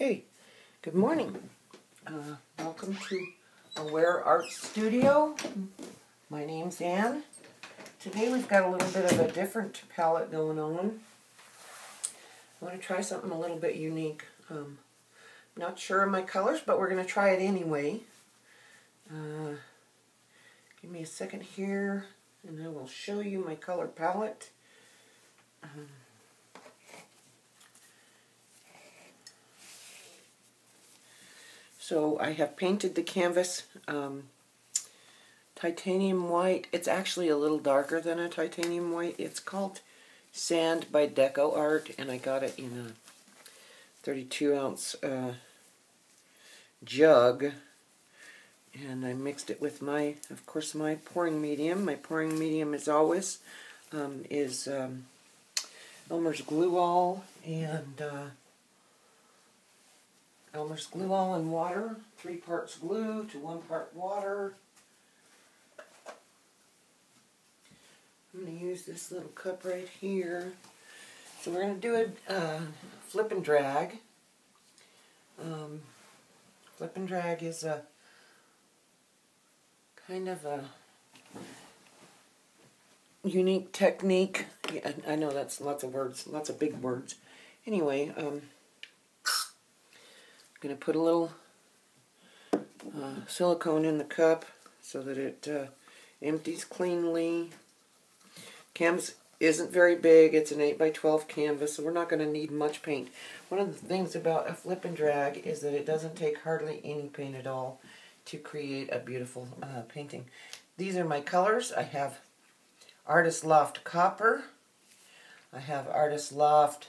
Okay, good morning. Welcome to Aware Art Studio. My name's Ann. Today we've got a little bit of a different palette going on. I want to try something a little bit unique. Not sure of my colors, but we're going to try it anyway. Give me a second here, and I will show you my color palette. So I have painted the canvas titanium white. It's actually a little darker than a titanium white. It's called Sand by Deco Art, and I got it in a 32-ounce jug. And I mixed it with of course, my pouring medium. My pouring medium, as always, is Elmer's Glue All and water. 3 parts glue to 1 part water. I'm going to use this little cup right here. So we're going to do a flip and drag. Flip and drag is a kind of a unique technique. Yeah, I know that's lots of words, lots of big words. Anyway, I'm going to put a little silicone in the cup so that it empties cleanly. Canvas isn't very big. It's an 8 by 12 canvas, so we're not going to need much paint. One of the things about a flip and drag is that it doesn't take hardly any paint at all to create a beautiful painting. These are my colors. I have Artist Loft Copper. I have Artist Loft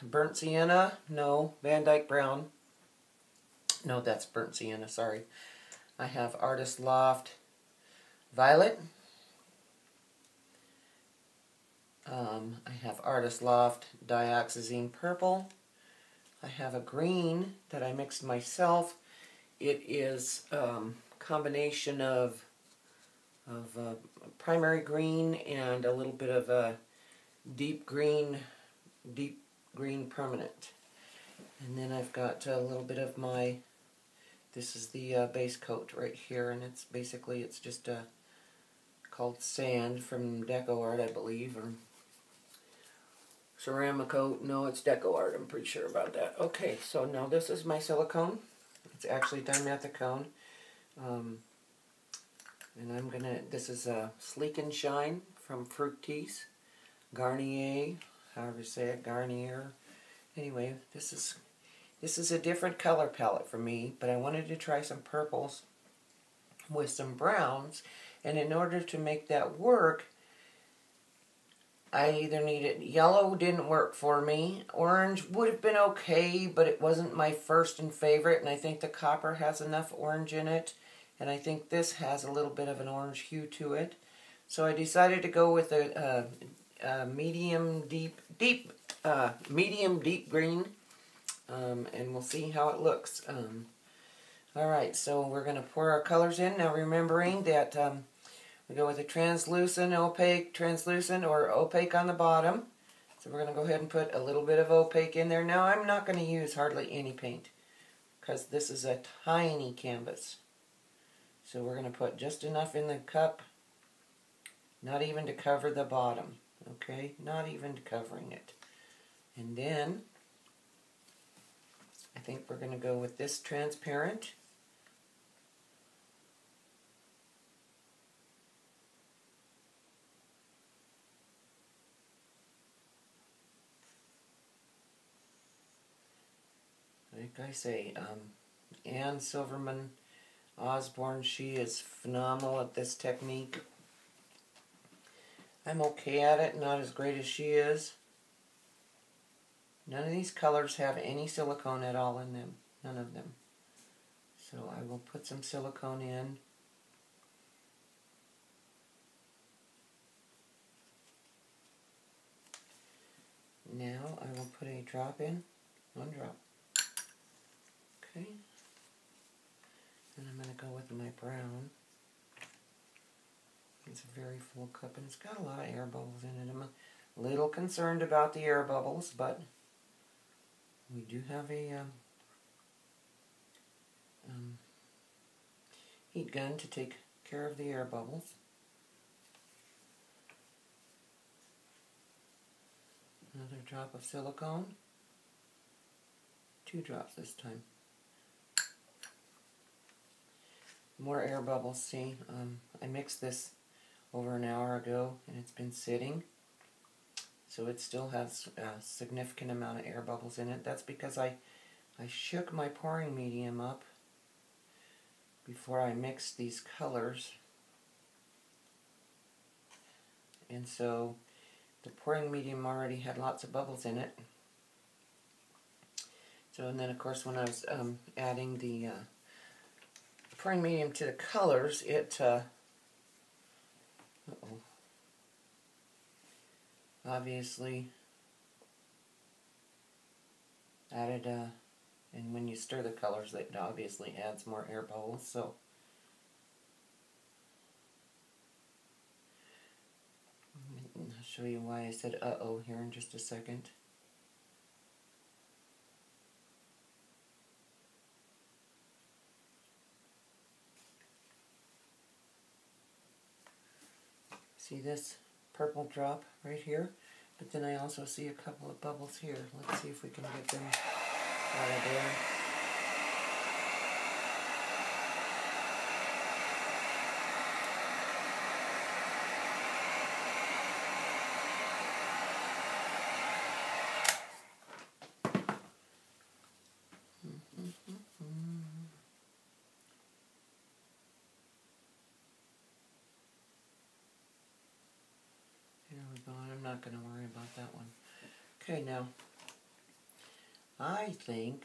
Burnt Sienna. No, Van Dyke Brown. No, that's Burnt Sienna, sorry. I have Artist Loft Violet. I have Artist Loft Dioxazine Purple. I have a green that I mixed myself. It is a combination of primary green and a little bit of a deep green permanent. And then I've got a little bit of this is the base coat right here, and it's just called Sand from Deco Art, I believe, or Ceramicoat. No, it's Deco Art, I'm pretty sure about that. Okay, so now this is my silicone. It's actually dimethicone. And this is a Sleek and Shine from Fructis. Garnier, however you say it, Garnier. Anyway, this is a different color palette for me, but I wanted to try some purples with some browns, and in order to make that work, I either needed yellow, didn't work for me. Orange would have been okay, but it wasn't my first and favorite, and I think the copper has enough orange in it, and I think this has a little bit of an orange hue to it. So I decided to go with a medium deep green, and we'll see how it looks. Alright, so we're going to pour our colors in. Now remembering that we go with a translucent, opaque, translucent, or opaque on the bottom. So we're going to go ahead and put a little bit of opaque in there. Now I'm not going to use hardly any paint because this is a tiny canvas. So we're going to put just enough in the cup, not even to cover the bottom. Okay, not even covering it. And then I think we're going to go with this transparent. Like I say, Anne Silverman Osborne, she is phenomenal at this technique. I'm okay at it, not as great as she is. None of these colors have any silicone at all in them. None of them. So I will put some silicone in. Now I will put a drop in. 1 drop. Okay. And I'm going to go with my brown. It's a very full cup, and it's got a lot of air bubbles in it. I'm Little concerned about the air bubbles, but we do have a heat gun to take care of the air bubbles. Another drop of silicone. 2 drops this time. More air bubbles. See, I mixed this over an hour ago and it's been sitting, so it still has a significant amount of air bubbles in it. That's because I shook my pouring medium up before I mixed these colors, and so the pouring medium already had lots of bubbles in it. So, and then of course when I was adding the pouring medium to the colors, it obviously added and when you stir the colors, it obviously adds more air bubbles. So I'll show you why I said uh-oh here in just a second. See this purple drop right here? But then I also see a couple of bubbles here. Let's see if we can get them out of there. There we go. I'm not going to worry about that one. Okay, now I think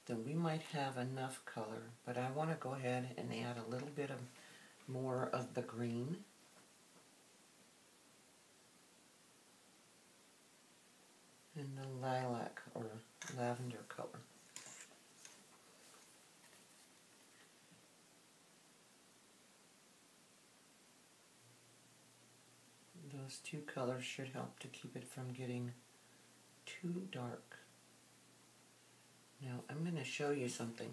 that we might have enough color, but I want to go ahead and add a little bit of more of the green. And the lilac or lavender color. Those 2 colors should help to keep it from getting too dark. Now I'm going to show you something.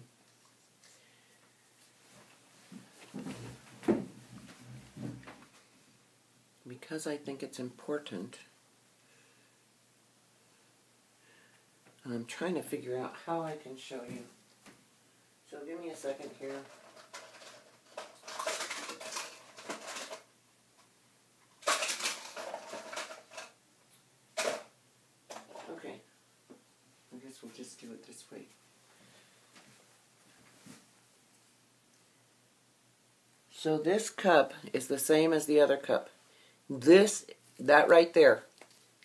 Because I think it's important, I'm trying to figure out how I can show you. So give me a second here. Okay. I guess we'll just do it this way. So this cup is the same as the other cup. That right there,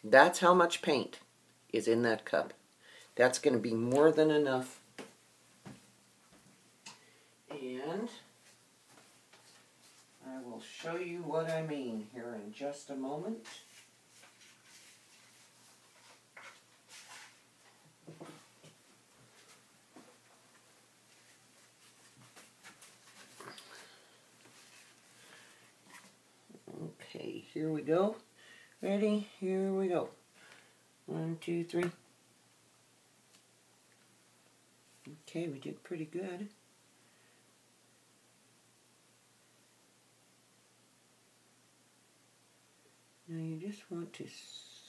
that's how much paint is in that cup. That's going to be more than enough. And I will show you what I mean here in just a moment. Okay, here we go. Ready? Here we go. 1, 2, 3. Okay, we did pretty good. Now you just want to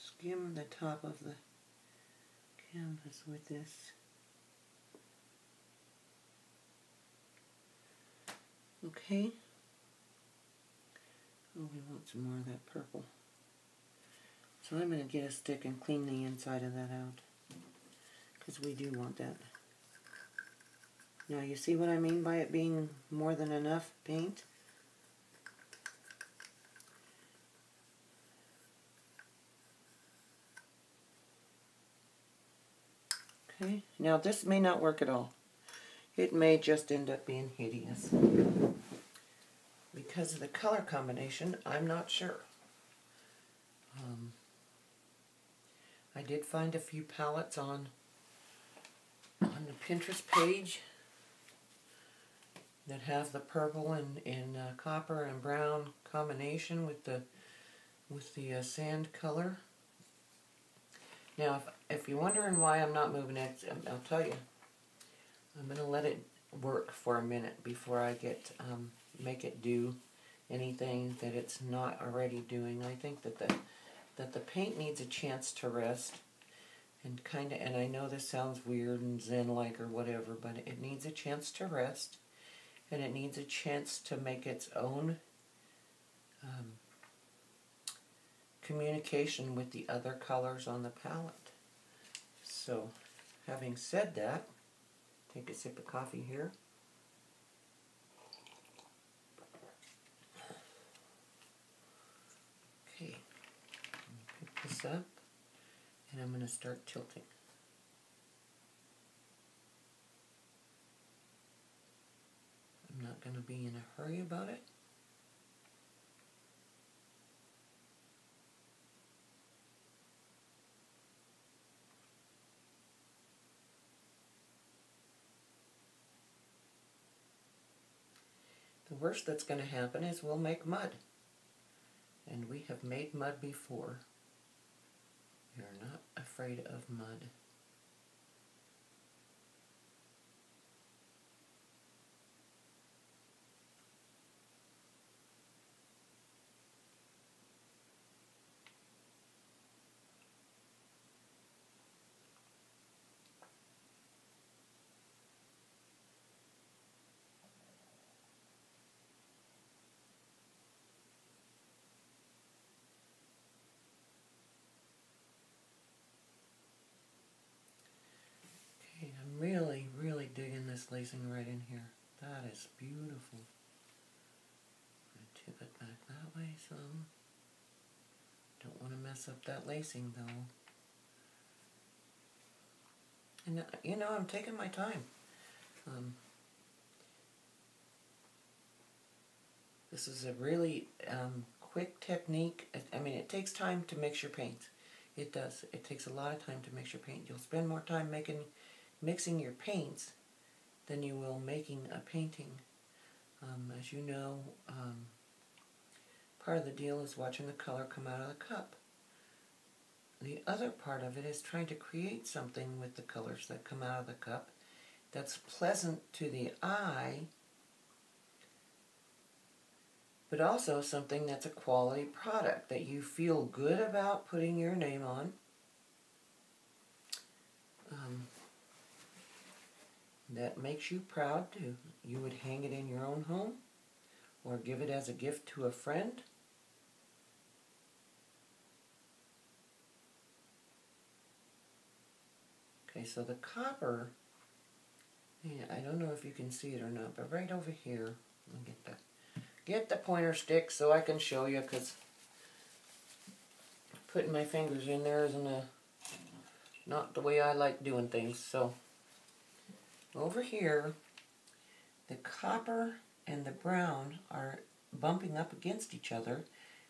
skim the top of the canvas with this. Okay. Oh, we want some more of that purple. So I'm going to get a stick and clean the inside of that out, because we do want that. Now you see what I mean by it being more than enough paint? Okay, now this may not work at all. It may just end up being hideous. Because of the color combination, I'm not sure. I did find a few palettes on the Pinterest page that have the purple and copper and brown combination with the with the sand color. Now, if you're wondering why I'm not moving it, I'll tell you. I'm going to let it work for a minute before I make it do anything that it's not already doing. I think that the paint needs a chance to rest, and I know this sounds weird and zen-like or whatever, but it needs a chance to rest, and it needs a chance to make its own communication with the other colors on the palette. So, having said that, take a sip of coffee here. Okay, pick this up, and I'm going to start tilting. I'm not going to be in a hurry about it. The worst that's going to happen is we'll make mud. And we have made mud before. We are not afraid of mud. I'm really digging this lacing right in here. That is beautiful. I'm going to tip it back that way some. Don't want to mess up that lacing though. And you know, I'm taking my time. This is a really quick technique. I mean, it takes time to mix your paints. It does. It takes a lot of time to mix your paint. You'll spend more time mixing your paints than you will making a painting. As you know, part of the deal is watching the color come out of the cup. The other part of it is trying to create something with the colors that come out of the cup that's pleasant to the eye, but also something that's a quality product that you feel good about putting your name on. That makes you proud too. You would hang it in your own home or give it as a gift to a friend. Okay, so the copper, yeah, I don't know if you can see it or not, but right over here, let me get the pointer stick so I can show you, because putting my fingers in there isn't not the way I like doing things. So over here, the copper and the brown are bumping up against each other,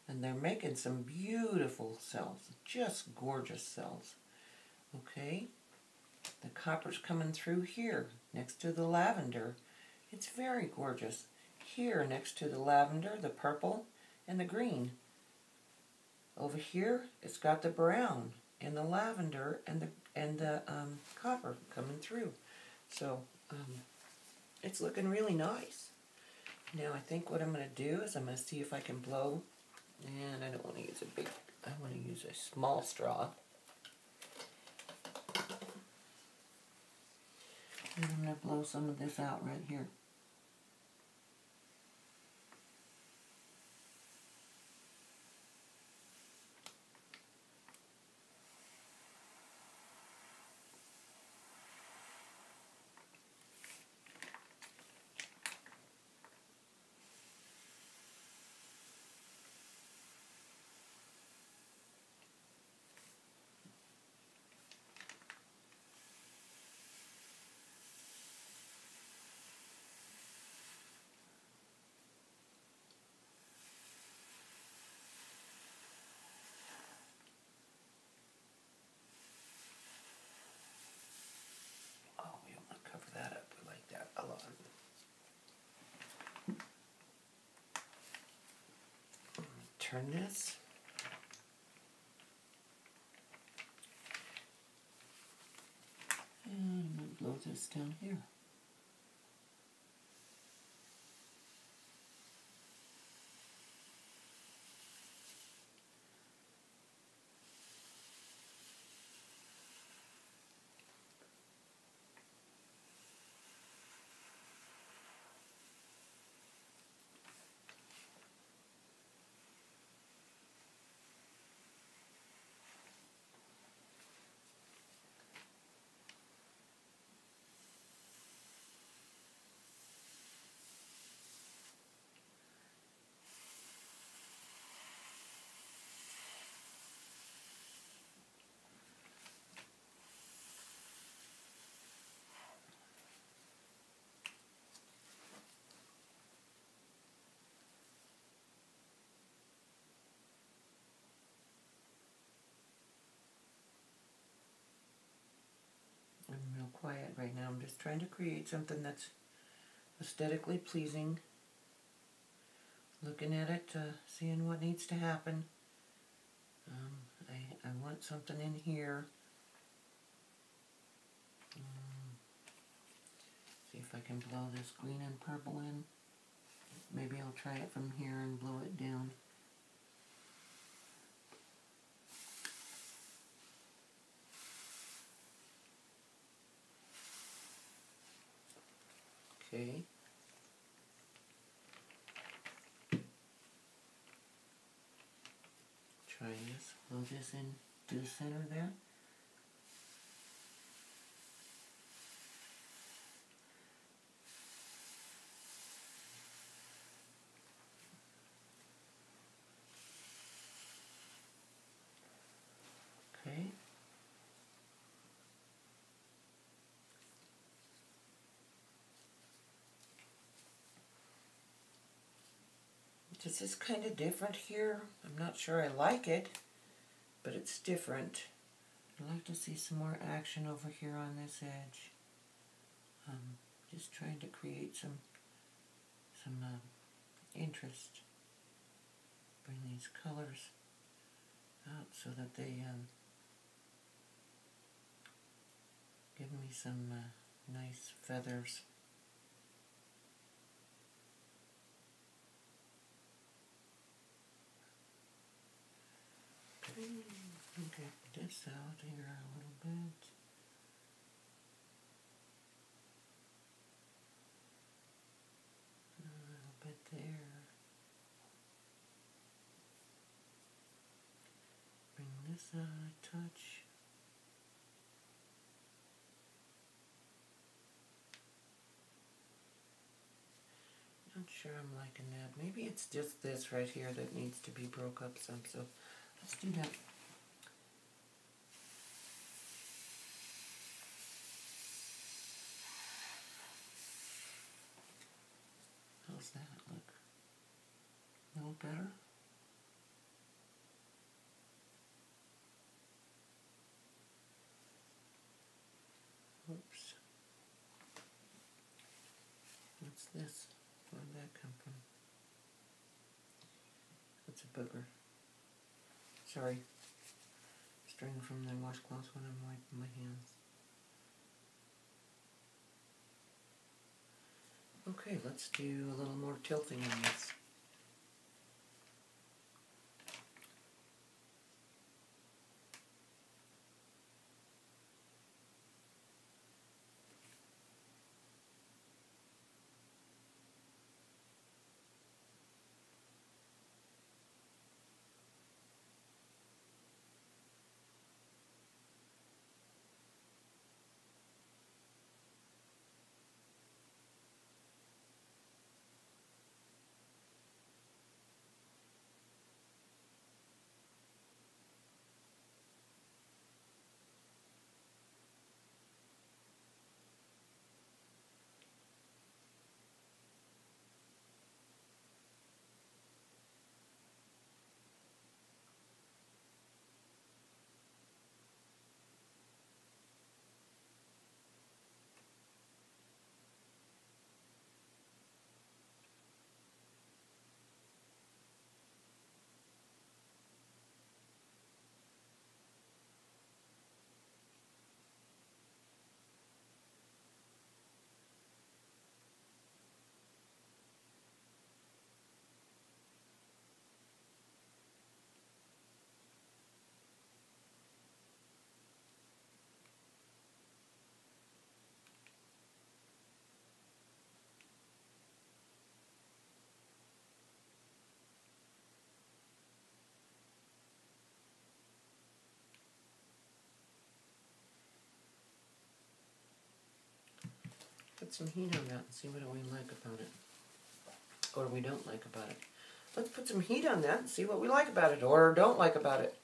and they're making some beautiful cells, just gorgeous cells. Okay, the copper's coming through here next to the lavender. It's very gorgeous. Here next to the lavender, the purple and the green. Over here, it's got the brown and the lavender and the copper coming through. So it's looking really nice. Now I think what I'm going to do is I'm going to see if I can blow, and I don't want to use a big, I want to use a small straw. And I'm going to blow some of this out right here. Turn this. this down here. I'm real quiet right now. I'm just trying to create something that's aesthetically pleasing. Looking at it, seeing what needs to happen. I want something in here. See if I can blow this green and purple in. Maybe I'll try it from here and blow it down. Okay. Try this. Blow this in to the center there. Okay. This is kind of different here. I'm not sure I like it, but it's different. I'd like to see some more action over here on this edge. Just trying to create some interest. Bring these colors out so that they give me some nice feathers. Okay, this out here a little bit. A little bit there. Bring this out a touch. Not sure I'm liking that. Maybe it's just this right here that needs to be broke up some, so let's do that. How's that look? A little better? Oops. What's this? Where did that come from? That's a booger. Sorry. String from the washcloth when I'm wiping my hands. Okay, let's do a little more tilting on this. put some heat on that and see what we like about it. Or we don't like about it. Let's put some heat on that and see what we like about it or don't like about it.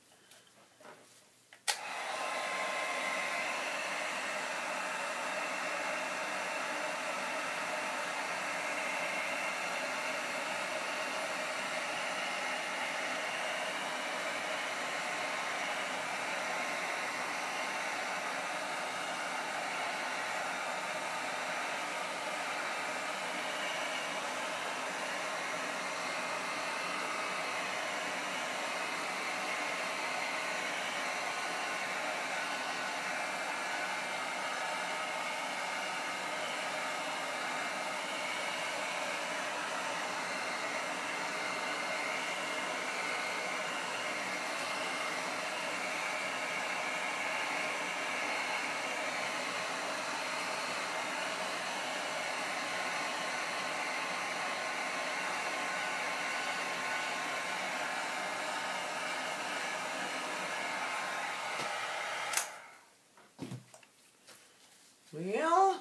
Well,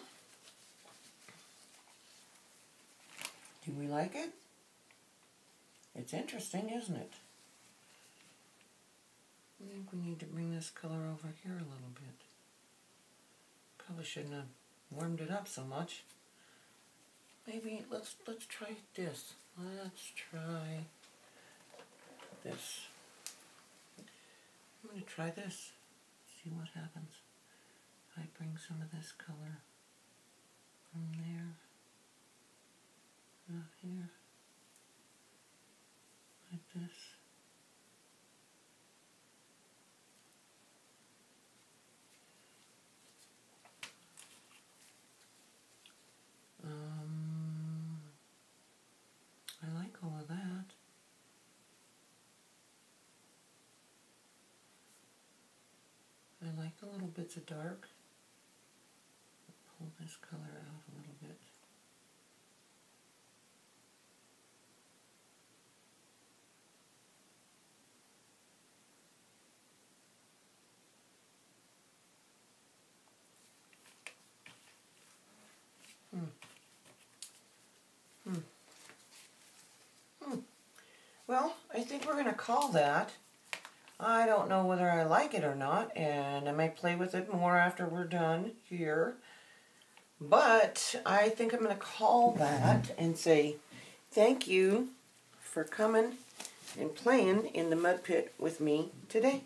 do we like it? It's interesting, isn't it? I think we need to bring this color over here a little bit. Probably shouldn't have warmed it up so much. Maybe let's try this. Let's try this. I'm going to try this. See what happens. I bring some of this color from there out here like this. I like all of that. I like the little bits of dark. Pull this color out a little bit. Well, I think we're going to call that. I don't know whether I like it or not, and I might play with it more after we're done here. But I think I'm going to call that and say thank you for coming and playing in the mud pit with me today.